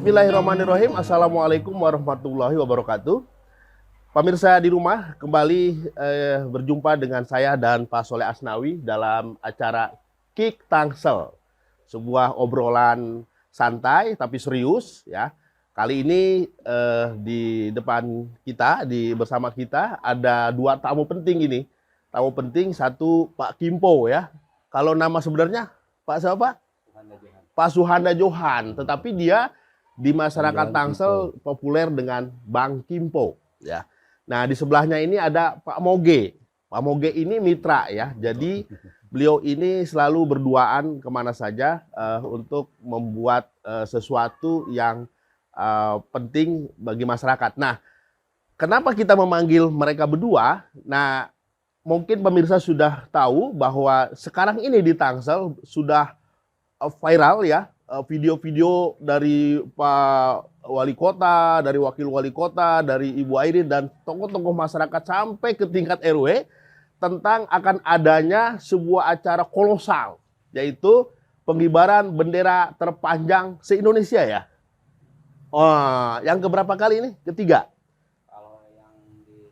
Bismillahirrahmanirrahim. Assalamualaikum warahmatullahi wabarakatuh. Pemirsa di rumah, kembali berjumpa dengan saya dan Pak Soleh Asnawi dalam acara Kick Tangsel. Sebuah obrolan santai tapi serius ya. Kali ini di depan kita, bersama kita ada dua tamu penting ini. Tamu penting satu Pak Kimpo ya. Kalau nama sebenarnya Pak siapa? Pak Suhanda Johan, tetapi dia di masyarakat Tangsel populer dengan Bang Kimpo ya. Nah, di sebelahnya ini ada Pak Moge. Pak Moge ini mitra ya. Jadi beliau ini selalu berduaan kemana saja untuk membuat sesuatu yang penting bagi masyarakat. Nah, kenapa kita memanggil mereka berdua? Nah, mungkin pemirsa sudah tahu bahwa sekarang ini di Tangsel sudah viral ya, video-video dari Pak Wali Kota, dari Wakil Wali Kota, dari Ibu Airin dan tokoh-tokoh masyarakat sampai ke tingkat RW tentang akan adanya sebuah acara kolosal, yaitu pengibaran bendera terpanjang se-Indonesia ya. Oh, yang keberapa kali ini? Ketiga. Kalau yang di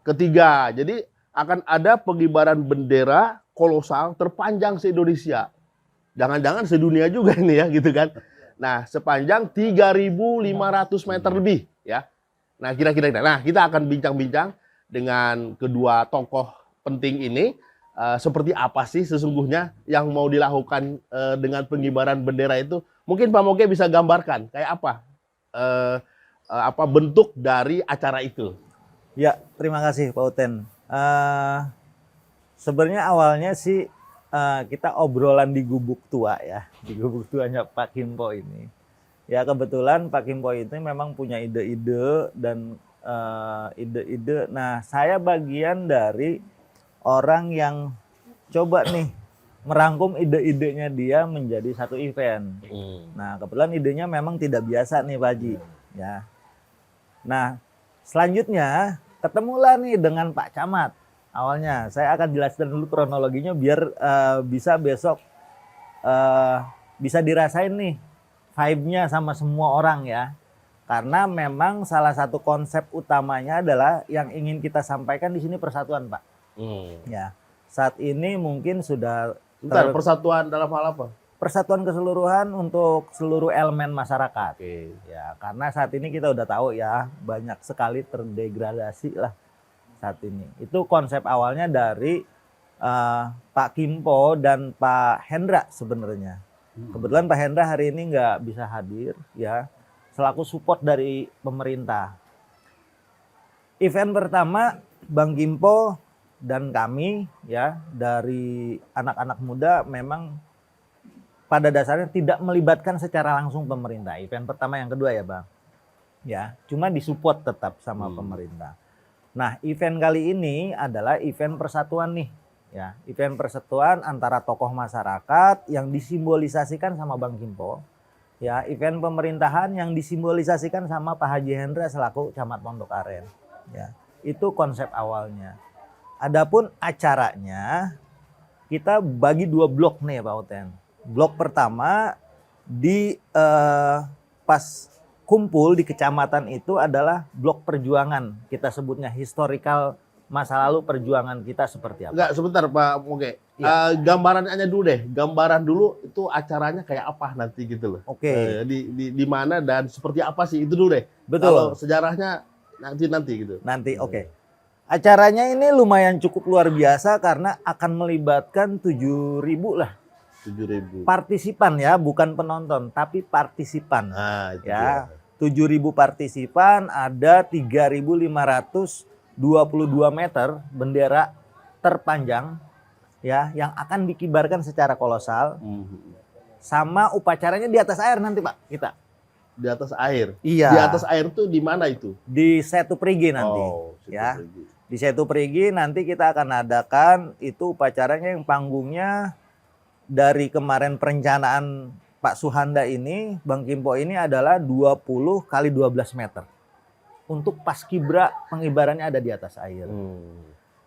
Ketiga. Jadi akan ada pengibaran bendera kolosal terpanjang se-Indonesia. Jangan-jangan sedunia juga ini ya gitu kan. Nah, sepanjang 3.500 meter lebih ya. Nah, kira-kira kita akan bincang-bincang dengan kedua tokoh penting ini seperti apa sih sesungguhnya yang mau dilakukan dengan pengibaran bendera itu. Mungkin Pak Moge bisa gambarkan kayak apa bentuk dari acara itu. Ya, terima kasih Pak Uten. Sebenarnya awalnya sih kita obrolan di gubuk tua ya, di gubuk tuanya Pak Kimpo ini. Ya kebetulan Pak Kimpo itu memang punya ide-ide dan ide-ide. Nah saya bagian dari orang yang coba nih merangkum ide-idenya dia menjadi satu event. Nah kebetulan idenya memang tidak biasa nih Pak Haji. Ya. Nah selanjutnya ketemulah nih dengan Pak Camat. Awalnya saya akan jelaskan dulu kronologinya biar bisa besok bisa dirasain nih vibe-nya sama semua orang ya. Karena memang salah satu konsep utamanya adalah yang ingin kita sampaikan di sini persatuan, Pak. Ya. Saat ini mungkin sudah persatuan dalam hal apa? Persatuan keseluruhan untuk seluruh elemen masyarakat. Ya, karena saat ini kita udah tahu ya banyak sekali terdegradasi lah saat ini. Itu konsep awalnya dari Pak Kimpo dan Pak Hendra sebenarnya. Kebetulan Pak Hendra hari ini nggak bisa hadir ya, selaku support dari pemerintah. Event pertama Bang Kimpo dan kami ya dari anak-anak muda memang pada dasarnya tidak melibatkan secara langsung pemerintah. Event pertama yang kedua ya Bang. Ya, cuma disupport tetap sama pemerintah. Nah, event kali ini adalah event persatuan nih, ya, event persatuan antara tokoh masyarakat yang disimbolisasikan sama Bang Kimpo, ya, event pemerintahan yang disimbolisasikan sama Pak Haji Hendra selaku Camat Pondok Aren, ya, itu konsep awalnya. Adapun acaranya kita bagi dua blok nih Pak Uten. Blok pertama di pas kumpul di kecamatan itu adalah blok perjuangan. Kita sebutnya historical masa lalu perjuangan kita seperti apa. Enggak, sebentar Pak Moge. Ya. Gambarannya dulu deh. Gambaran dulu itu acaranya kayak apa nanti gitu loh. Oke. Di mana dan seperti apa sih itu dulu deh. Betul. Kalau sejarahnya nanti gitu. Nanti oke. Acaranya ini lumayan cukup luar biasa karena akan melibatkan 7.000 lah. 7.000 partisipan ya, bukan penonton tapi partisipan. Nah, itu ya. 7.000 partisipan, ada 3.522 meter bendera terpanjang ya yang akan dikibarkan secara kolosal. Sama upacaranya di atas air nanti Pak kita. Di atas air. Iya. Di atas air tuh di mana itu? Di Setu Perigi nanti. Ya. Di Setu Perigi nanti kita akan adakan itu upacaranya yang panggungnya dari kemarin perencanaan Pak Suhanda ini, Bang Kimpo ini adalah 20 kali 12 meter. Untuk paskibra pengibarannya ada di atas air.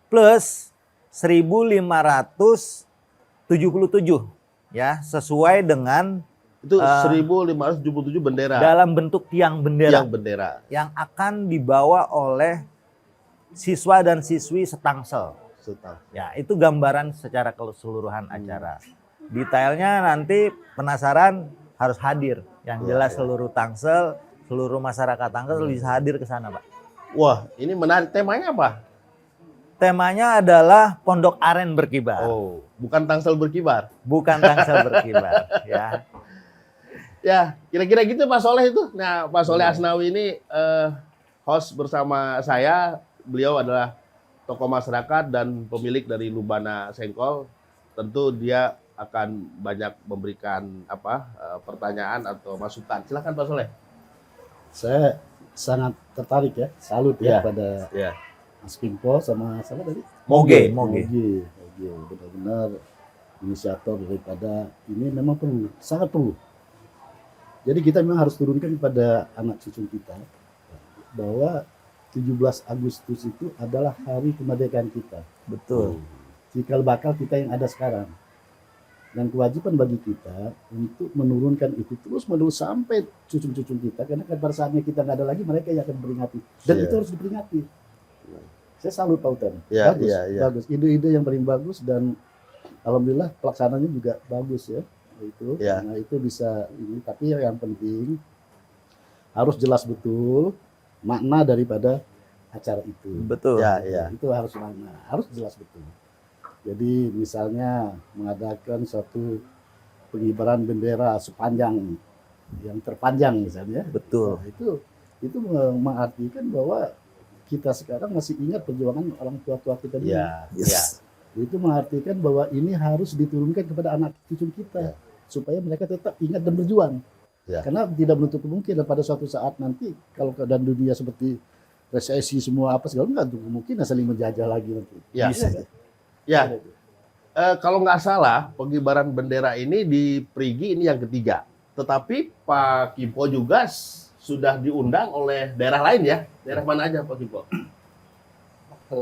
Plus 1.577 ya, sesuai dengan Itu 1577 bendera. dalam bentuk tiang bendera Tiang bendera. yang akan dibawa oleh siswa dan siswi Setangsel. Setang. Ya, itu gambaran secara keseluruhan acara. Detailnya nanti penasaran harus hadir. Yang jelas seluruh Tangsel, seluruh masyarakat Tangsel bisa hadir ke sana, Pak. Wah, ini menarik. Temanya apa? Temanya adalah Pondok Aren berkibar. Oh, bukan Tangsel berkibar. Bukan Tangsel berkibar, ya. Ya, kira-kira gitu Pak Soleh itu. Nah, Pak Soleh Asnawi ini host bersama saya. Beliau adalah tokoh masyarakat dan pemilik dari Lubana Sengkol. Tentu dia akan banyak memberikan pertanyaan atau masukan. Silakan Pak Soleh. Saya sangat tertarik ya, salut ya Ya. pada Ya. Mas Kimpo sama tadi Moge. benar-benar inisiator daripada ini memang perlu, sangat perlu. Jadi kita memang harus turunkan kepada anak cucu kita bahwa 17 Agustus itu adalah hari kemerdekaan kita. Betul. Cikal bakal kita yang ada sekarang. Dan kewajiban bagi kita untuk menurunkan itu terus menerus sampai cucu-cucu kita, karena kan pada saatnya kita nggak ada lagi, mereka yang akan memperingati. Dan Iya. itu harus diperingati. Saya salut Pak Utan. Ya, Bagus, ya, ya. bagus. Ide-ide yang paling bagus dan alhamdulillah pelaksanaannya juga bagus ya. Itu, Ya. nah itu bisa ini. Tapi yang penting harus jelas betul makna daripada acara itu. Betul. Ya, ya. Itu harus makna, harus jelas betul. Jadi misalnya mengadakan suatu pengibaran bendera sepanjang yang terpanjang misalnya. Betul. Nah, itu mengartikan bahwa kita sekarang masih ingat perjuangan orang tua-tua kita dulu. Ya, ya. Itu mengartikan bahwa ini harus diturunkan kepada anak cucu kita Ya. supaya mereka tetap ingat dan berjuang. Ya. Karena tidak menutup kemungkinan pada suatu saat nanti kalau keadaan dunia seperti resesi semua apa segala nggak tuh kemungkinan saling menjajah lagi nanti. Ya. Bisa, kan? Ya. Kalau nggak salah, pengibaran bendera ini di Perigi ini yang ketiga. Tetapi Pak Kimpo juga sudah diundang oleh daerah lain ya. Daerah mana aja Pak Kimpo? Waktu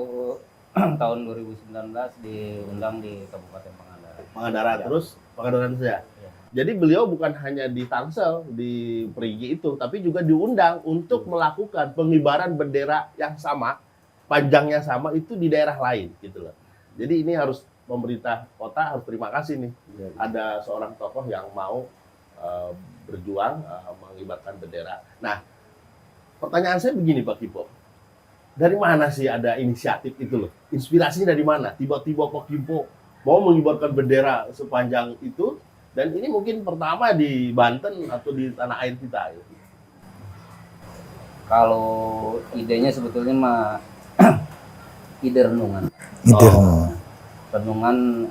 tahun 2019 diundang di Kabupaten Pangandaran. Pangandaran, Ya. terus Pangandaran saja. Ya. Jadi beliau bukan hanya di Tangsel, di Perigi itu, tapi juga diundang untuk melakukan pengibaran bendera yang sama, panjangnya sama itu di daerah lain gitu loh. Jadi ini harus pemerintah kota harus terima kasih nih. Ya, Ada seorang tokoh yang mau berjuang mengibarkan bendera. Nah, pertanyaan saya begini Pak Kimpo. Dari mana sih ada inisiatif itu loh? Inspirasinya dari mana? Tiba-tiba Pak Kimpo mau mengibarkan bendera sepanjang itu, dan ini mungkin pertama di Banten atau di tanah air kita. Gitu. Kalau idenya sebetulnya mah ide renungan. Oh. Renungan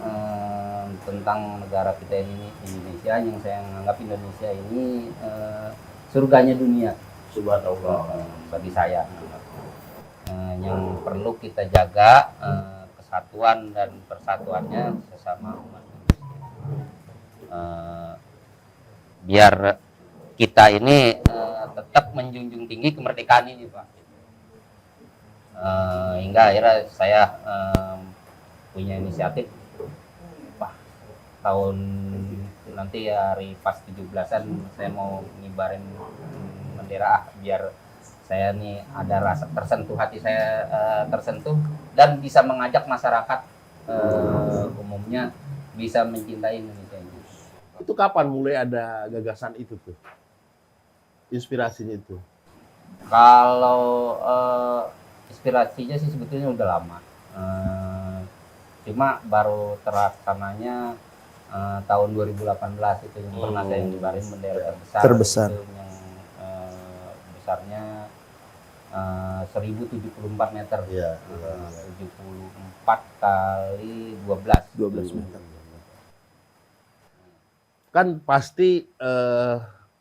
tentang negara kita ini, Indonesia, yang saya anggap Indonesia ini surganya dunia Subhanallah. bagi saya. Yang perlu kita jaga kesatuan dan persatuannya sesama umat manusia. Biar kita ini tetap menjunjung tinggi kemerdekaan ini, Pak. Hingga akhirnya saya punya inisiatif, Pak, tahun nanti hari pas 17-an saya mau ngibarin bendera biar saya nih ada rasa tersentuh, hati saya tersentuh dan bisa mengajak masyarakat umumnya bisa mencintai Indonesia ini. Itu kapan mulai ada gagasan itu tuh? Inspirasinya itu? Kalau inspirasinya sih sebetulnya udah lama. Cuma baru terlaksananya tahun 2018 itu yang pernah saya ngibarin bendera Terbesar. itu yang besarnya 1074 meter. Iya. 74 kali 12. 12 meter. Kan pasti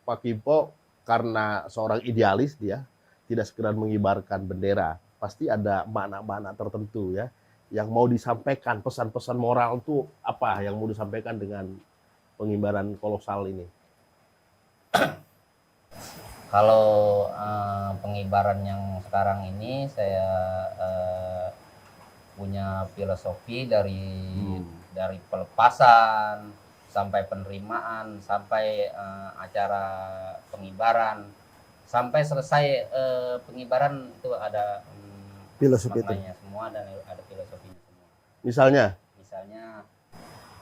Pak Kimpo karena seorang idealis dia tidak sekedar mengibarkan bendera, pasti ada makna-makna tertentu ya yang mau disampaikan, pesan-pesan moral itu apa yang mau disampaikan dengan pengibaran kolosal ini? Kalau pengibaran yang sekarang ini saya punya filosofi dari pelepasan sampai penerimaan, sampai acara pengibaran, sampai selesai pengibaran itu ada Filosofi itu. maknanya semua dan ada filosofinya semua. Misalnya,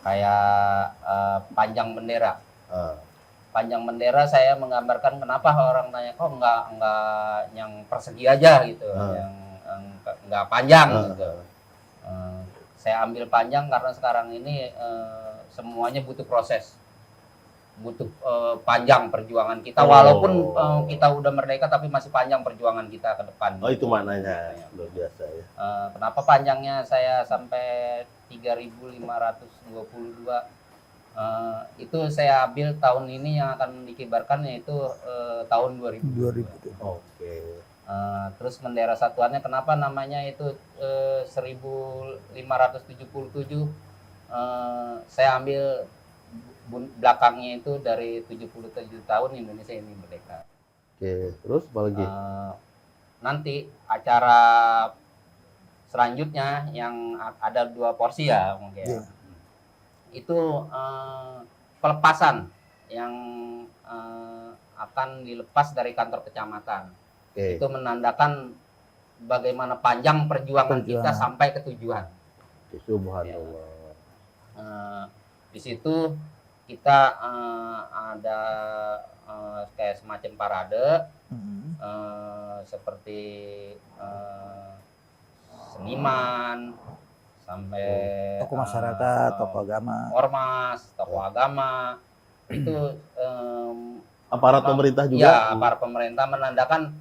Kayak panjang bendera. ah, Panjang bendera saya menggambarkan kenapa orang tanya kok nggak yang persegi aja gitu, yang nggak panjang gitu. Saya ambil panjang karena sekarang ini semuanya butuh proses, butuh panjang perjuangan kita. Walaupun kita udah merdeka tapi masih panjang perjuangan kita ke depan. oh itu maknanya luar biasa ya. Kenapa panjangnya saya sampai 3.522? Itu saya ambil tahun ini yang akan dikibarkan yaitu tahun 2000. Oke. Terus bendera satuannya kenapa namanya itu 1577? Saya ambil belakangnya itu dari 77 tahun Indonesia ini merdeka. Oke, terus apa lagi? Nanti acara selanjutnya yang ada 2 porsi ya mungkin. Itu pelepasan yang akan dilepas dari kantor kecamatan. Oke. Itu menandakan bagaimana panjang perjuangan kita sampai ke tujuan. Subhanallah. Di situ kita ada kayak semacam parade, seperti seniman, sampai Tokoh masyarakat, tokoh agama, ormas, tokoh agama, itu Aparat pemerintah juga. ya aparat pemerintah menandakan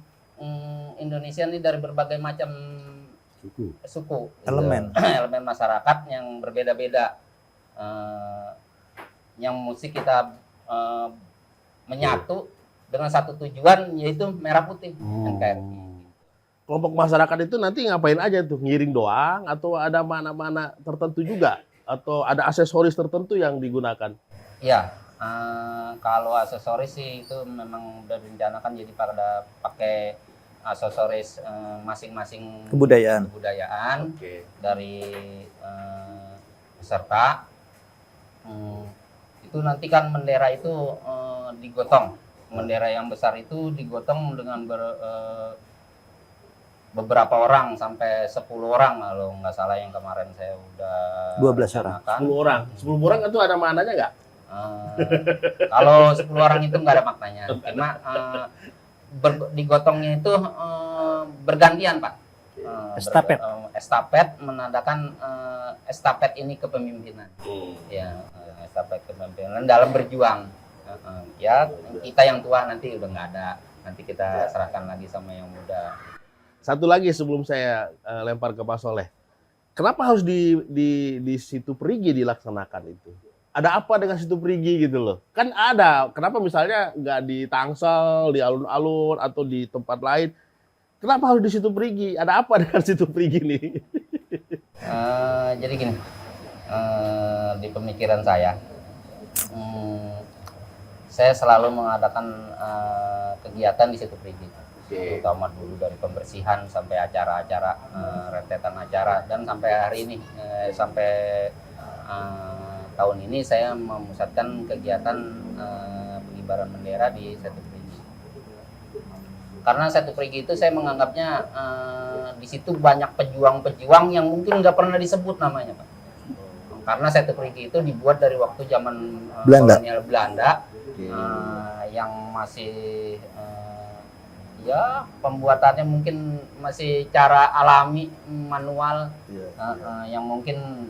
Indonesia ini dari berbagai macam suku, elemen. elemen masyarakat yang berbeda-beda, yang mesti kita menyatu dengan satu tujuan yaitu merah putih NKRI. Kelompok masyarakat itu nanti ngapain aja tuh? Ngiring doang atau ada mana-mana tertentu juga? Atau ada aksesoris tertentu yang digunakan? Ya, kalau aksesoris sih itu memang udah direncanakan jadi pada pakai aksesoris masing-masing Kebudayaan. dari peserta. Itu nanti kan bendera itu digotong. Bendera yang besar itu digotong dengan beberapa orang sampai 10 orang kalau nggak salah yang kemarin saya udah 12 orang. 10 orang. 10 orang itu ada maknanya nggak? Kalau 10 orang itu nggak ada maknanya. Cuma digotongnya itu bergantian, Pak. Estafet. Estafet menandakan estafet ini kepemimpinan. Ya, estafet kepemimpinan dalam berjuang. Ya, kita yang tua nanti udah nggak ada. Nanti kita serahkan lagi sama yang muda. Satu lagi sebelum saya lempar ke Pak Soleh. Kenapa harus di situ Perigi dilaksanakan itu? Ada apa dengan situ Perigi gitu loh? Kan ada. Kenapa misalnya nggak di Tangsel, di alun-alun, atau di tempat lain? Kenapa harus di situ Perigi? Ada apa dengan situ Perigi nih? Jadi gini, di pemikiran saya selalu mengadakan kegiatan di situ Perigi. Terutama dulu dari pembersihan sampai acara-acara, rentetan acara, dan sampai hari ini, sampai tahun ini saya memusatkan kegiatan pengibaran bendera di Setu Perigi. Karena Setu Perigi itu saya menganggapnya di situ banyak pejuang-pejuang yang mungkin nggak pernah disebut namanya, Pak. Karena Setu Perigi itu dibuat dari waktu zaman kolonial Belanda, yang masih ya pembuatannya mungkin masih cara alami, manual, yang mungkin